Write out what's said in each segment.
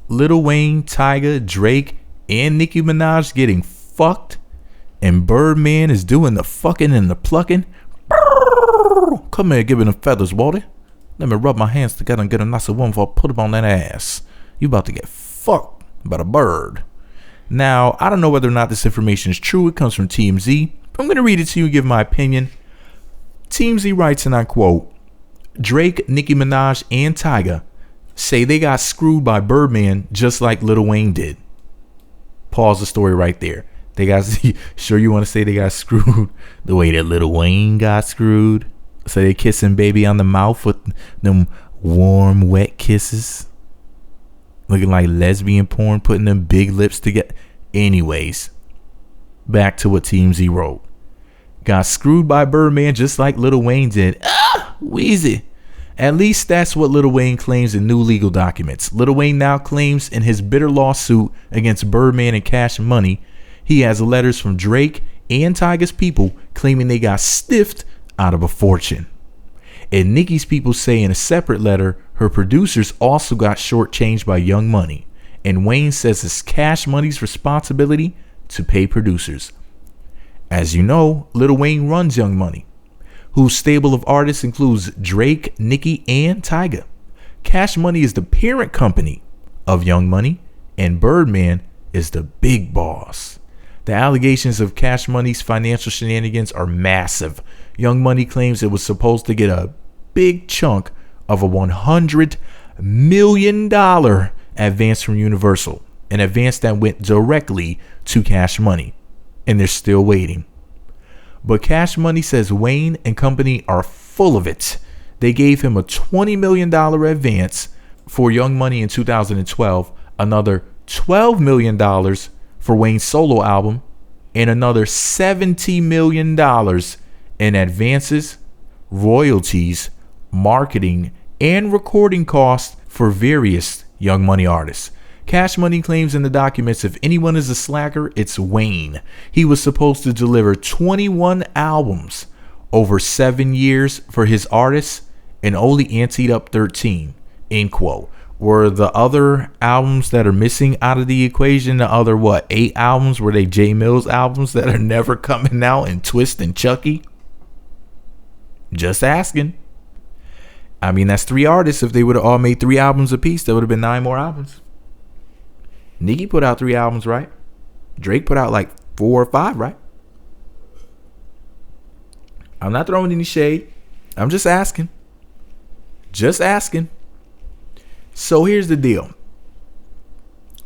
Lil Wayne, Tyga, Drake, and Nicki Minaj getting fucked, and Birdman is doing the fucking and the plucking. Come here, give me them feathers, Walter. Let me rub my hands together and get a nicer one before I put them on that ass. You about to get fucked by a bird. Now, I don't know whether or not this information is true. It comes from TMZ. I'm going to read it to you and give my opinion. TMZ writes, and I quote, Drake, Nicki Minaj, and Tyga say they got screwed by Birdman just like Lil Wayne did. Pause the story right there. They got, sure you want to say they got screwed the way that Lil Wayne got screwed? So they kissing baby on the mouth with them warm, wet kisses? Looking like lesbian porn, putting them big lips together. Anyways, back to what TMZ wrote. Got screwed by Birdman just like Lil Wayne did. Wheezy. At least that's what Lil Wayne claims in new legal documents. Lil Wayne now claims in his bitter lawsuit against Birdman and Cash Money, he has letters from Drake and Tyga's people claiming they got stiffed out of a fortune. And Nicki's people say in a separate letter, her producers also got shortchanged by Young Money. And Wayne says it's Cash Money's responsibility to pay producers. As you know, Lil Wayne runs Young Money, whose stable of artists includes Drake, Nicki, and Tyga. Cash Money is the parent company of Young Money, and Birdman is the big boss. The allegations of Cash Money's financial shenanigans are massive. Young Money claims it was supposed to get a big chunk of a $100 million advance from Universal, an advance that went directly to Cash Money, and they're still waiting. But Cash Money says Wayne and company are full of it. They gave him a $20 million advance for Young Money in 2012, another $12 million for Wayne's solo album, and another $70 million in advances, royalties, marketing, and recording costs for various Young Money artists. Cash Money claims in the documents if anyone is a slacker, it's Wayne. He was supposed to deliver 21 albums over 7 years for his artists and only anteed up 13. End quote. Were the other albums that are missing out of the equation, the other 8 albums, were they J Mills albums that are never coming out, and Twist and Chucky? Just asking. I mean, that's 3 artists. If they would have all made 3 albums apiece, there would have been 9 more albums. Nicki put out 3 albums, right? Drake put out like 4 or 5, right? I'm not throwing any shade. I'm just asking. Just asking. So here's the deal.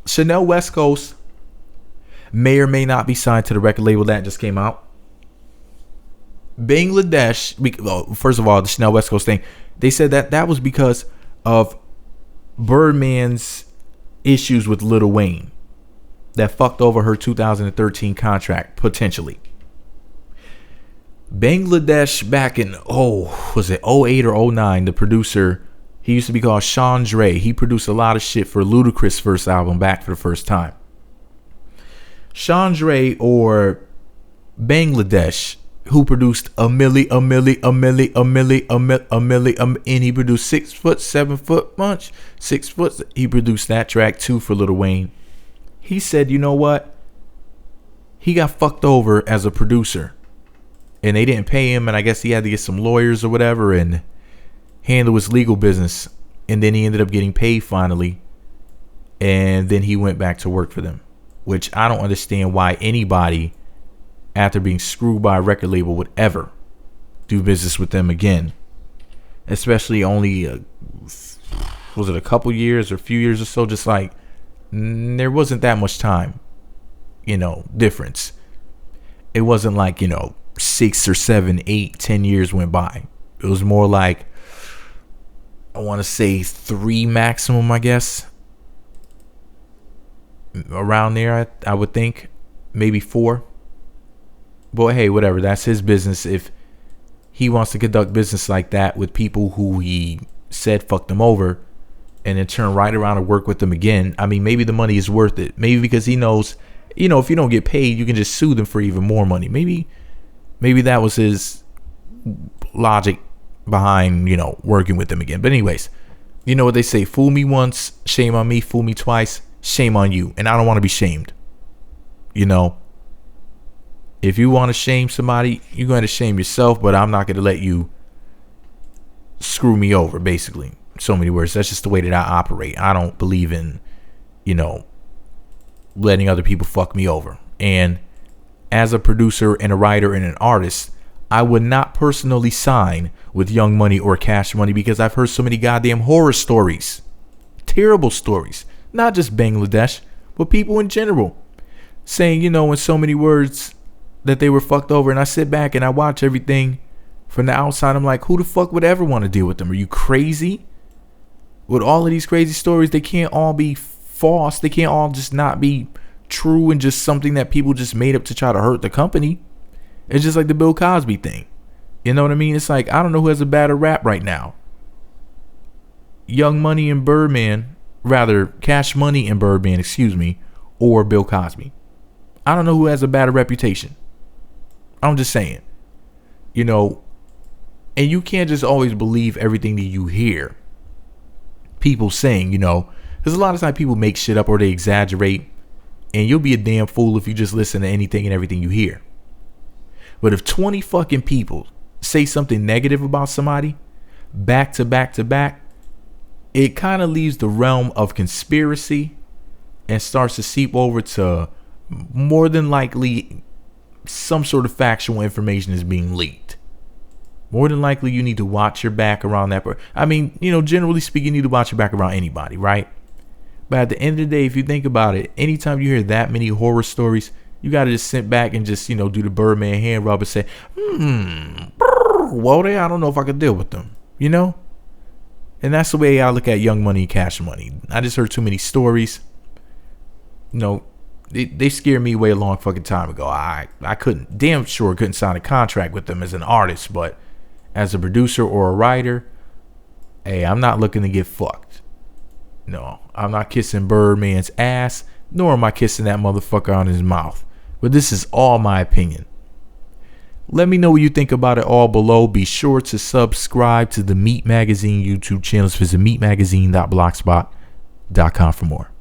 Chanel West Coast may or may not be signed to the record label that just came out. Bangladesh, first of all, the Chanel West Coast thing, they said that was because of Birdman's issues with Lil Wayne that fucked over her 2013 contract, potentially. Bangladesh back in, was it 08 or 09, the producer, he used to be called Sean Dre. He produced a lot of shit for Ludacris' first album, Back for the First Time. Sean Dre, or Bangladesh, who produced a milli, and he produced 6 foot, 7 foot much, 6 foot. He produced that track too for Lil Wayne. He said, you know what? He got fucked over as a producer, and they didn't pay him, and I guess he had to get some lawyers or whatever and handle his legal business. And then he ended up getting paid finally, and then he went back to work for them, which I don't understand why anybody, after being screwed by a record label, would ever do business with them again. Especially only, was it a couple years or a few years or so? Just like, there wasn't that much time, difference. It wasn't like, 6 or 7, 8, 10 years went by. It was more like, I want to say 3 maximum, I guess. Around there, I would think. Maybe 4. But hey, whatever. That's his business. If he wants to conduct business like that with people who he said fucked them over, and then turn right around and work with them again, I mean, maybe the money is worth it. Maybe because he knows, if you don't get paid, you can just sue them for even more money. Maybe that was his logic behind, working with them again. But anyways, You know what they say? Fool me once, shame on me. Fool me twice, shame on you. And I don't want to be shamed. You know, if you want to shame somebody, you're going to shame yourself, but I'm not going to let you screw me over, basically. So many words. That's just the way that I operate. I don't believe in, you know, letting other people fuck me over. And as a producer and a writer and an artist, I would not personally sign with Young Money or Cash Money because I've heard so many goddamn horror stories. Terrible stories. Not just Bangladesh, but people in general. Saying, you know, in so many words that they were fucked over. And I sit back and I watch everything from the outside. I'm like, who the fuck would ever want to deal with them? Are you crazy? With all of these crazy stories, they can't all be false. They can't all just not be true and just something that people just made up to try to hurt the company. It's just like the Bill Cosby thing. You know what I mean? It's like, I don't know who has a better rap right now. Young Money and Birdman, rather Cash Money and Birdman, excuse me, or Bill Cosby. I don't know who has a better reputation. I'm just saying. You know, and you can't just always believe everything that you hear people saying, you know. There's a lot of times people make shit up or they exaggerate. And you'll be a damn fool if you just listen to anything and everything you hear. But if 20 fucking people say something negative about somebody back to back to back, it kind of leaves the realm of conspiracy and starts to seep over to more than likely some sort of factual information is being leaked. More than likely you need to watch your back around that. I mean, you know, generally speaking, you need to watch your back around anybody, right? But at the end of the day, if you think about it, anytime you hear that many horror stories, you got to just sit back and just, you know, do the Birdman hand rub and say, well, I don't know if I could deal with them, you know? And that's the way I look at Young Money and Cash Money. I just heard too many stories. You know, they scared me way a long fucking time ago. I couldn't sign a contract with them as an artist, but as a producer or a writer, hey, I'm not looking to get fucked. No, I'm not kissing Birdman's ass, nor am I kissing that motherfucker on his mouth. But this is all my opinion. Let me know what you think about it all below. Be sure to subscribe to the Meat Magazine YouTube channel. Visit meatmagazine.blogspot.com for more.